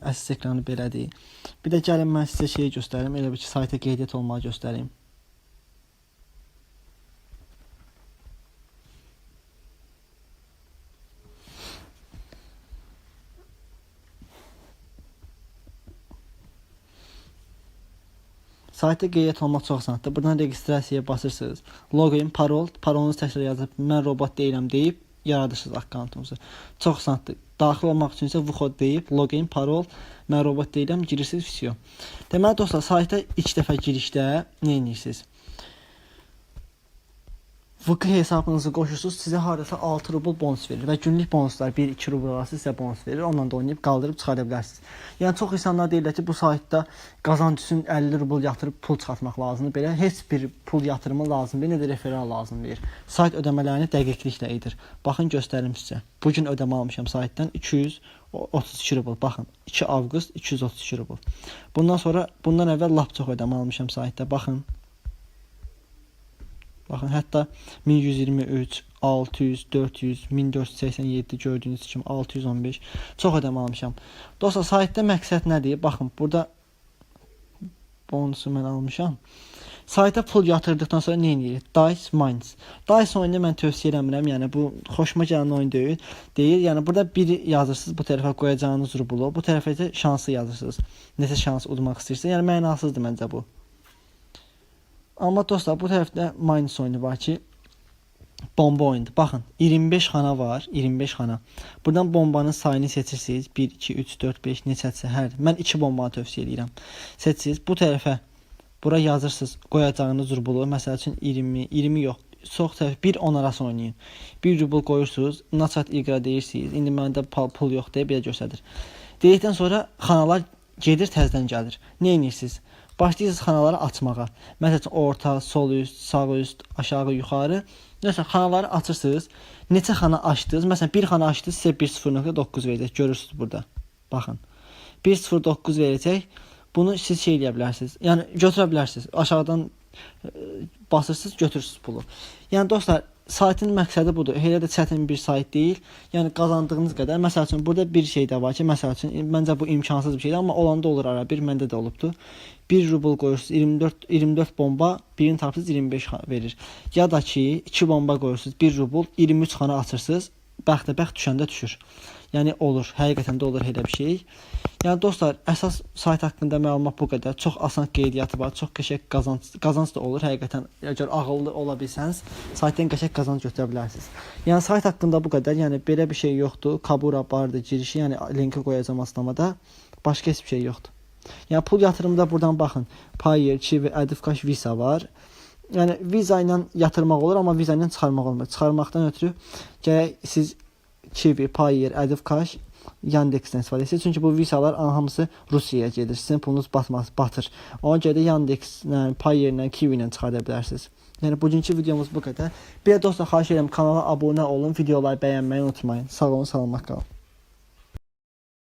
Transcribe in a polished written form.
Əsas ekranı belədir. Bir də gəlin mən sizə şeyi göstərim. Elə bir ki, sayta qeydiyyat olmağı göstərim. Sayta qeydiyyat olmaq çox asandır. Buradan registrasiyaya basırsınız. Login, parol, parolunu təkrar yazıb mən robot deyirəm deyib yaradırsınız akkauntunuzu. Çox asandır. Daxil olmaq üçün isə bu kod deyib login, parol, mən robot deyirəm, girirsiniz, video. Deməli dostlar, sayta ilk dəfə girişdə nə edirsiniz? VK hesabınızı qoşursunuz, sizə hardasa 6 rubl bonus verir və günlük bonuslar 1-2 rubl arası sizə bonus verir. Onunla da oynayıb qaldırıb çıxara bilərsiniz. Yəni çox insanlar deyirlər ki, bu saytda qazanc üçün 50 rubl yatırıb pul çıxartmaq lazımdır. Belə heç bir pul yatırımı lazım deyil, nə də referal lazım deyir. Sayt ödəmələrini dəqiqliklə edir. Baxın göstərim sizə. Bu gün ödəmə almışam saytdan 232 rubl. Baxın 2 avqust 232 rubl. Bundan əvvəl lap çox ödəmə almışam saytda. Baxın, hətta 1123, 600, 400, 1487 gördüyünüz kimi 615 çox ödəmə almışam. Dostlar, saytda məqsəd nədir? Baxın, burada bonusu mən almışam. Sayta pul yatırdıqdan sonra nə edir? Dice Mines. Dice oyunu mən tövsiyə eləmirəm. Yəni bu xoşuma gələn oyun deyil. Yəni burada biri yazırsınız, bu tərəfə qoyacağınız rublu, bu tərəfə isə şansı yazırsınız. Neçə şans udmaq istəyirsə, yəni mənasızdır məncə bu. Amma dostlar, bu tərəfdə Mines oyunu var ki, bomba oyundur. Baxın, 25 xana var, 25 xana. Buradan bombanın sayını seçirsiniz. 1, 2, 3, 4, 5 neçədirsə hər. Mən 2 bombanı tövsiyə edirəm. Seçirsiniz. Bu tərəfə bura yazırsınız qoyacağınız rublu. Məsəl üçün 20, 20 yox. Çox tərəf 1-10 arası oynayın. 1 rubl qoyursunuz. Naçat iqra deyirsiniz. İndi məndə pul yox deyə belə göstərir. Dedikdən sonra xanalar gedir, təzədən gəlir. Nə edirsiniz? Başlayırsınız xanaları açmağa. Məsələn, orta, sol üst, sağ üst, aşağı, yuxarı. Nəsə, xanaları açırsınız. Neçə xana açdınız? Məsələn, bir xana açdınız, sizə 1.0.9 verəcək. Görürsünüz burada. Baxın. 1.09 verəcək. Bunu siz şey eləyə bilərsiniz. Yəni, götürə bilərsiniz. Aşağıdan basırsınız, götürürsünüz pulu. Yəni, dostlar, saytın məqsədi budur. Elə də çətin bir sayt deyil. Yəni qazandığınız qədər. Məsəl üçün burada bir şey də var ki, məsəl üçün məncə bu imkansız bir şeydir, amma olanda olur ara bir, məndə də olubdu. 1 rubl qoyursunuz, 24 bomba, birini tapırsınız 25 verir. Ya da ki 2 bomba qoyursunuz, 1 rubl, 23 xana açırsınız, bəxtəbəxt düşəndə düşür. Yəni olur, həqiqətən də olur elə bir şey. Yəni dostlar, əsas sayt haqqında məlumat bu qədər. Çox asan qeydiyyatı var, çox qəşəng qazanc da olur. Həqiqətən əgər ağıllı ola bilsəniz, saytdan qəşəng qazanc götürə bilərsiniz. Yəni sayt haqqında bu qədər. Yəni belə bir şey yoxdur. Kabura bardı girişi, yəni linki qoyacağam açıqlamada. Başqa heç bir şey yoxdur. Yəni pul yatırımda buradan baxın. Payer, Kiwi, Edifcash, Visa var. Yəni Visa ilə yatırmaq olur, amma Visa ilə çıxarmaq olmaz. Çıxarmaqdan ötürü gərək siz Kiwi, Payer, Edifcash, Yandex-dən istifadə edirsiniz. Çünki bu visalar hamısı Rusiyaya gedir. Sizin pulunuz batır. Ona görə də Yandex-lə, Payer-lə, Kiwi-lə çıxarda bilərsiniz. Yəni bugünkü videomuz bu qədər. Bir də dostlar, xahiş edirəm kanala abunə olun, videoları bəyənməyi unutmayın. Sağ olun, salamat qalın.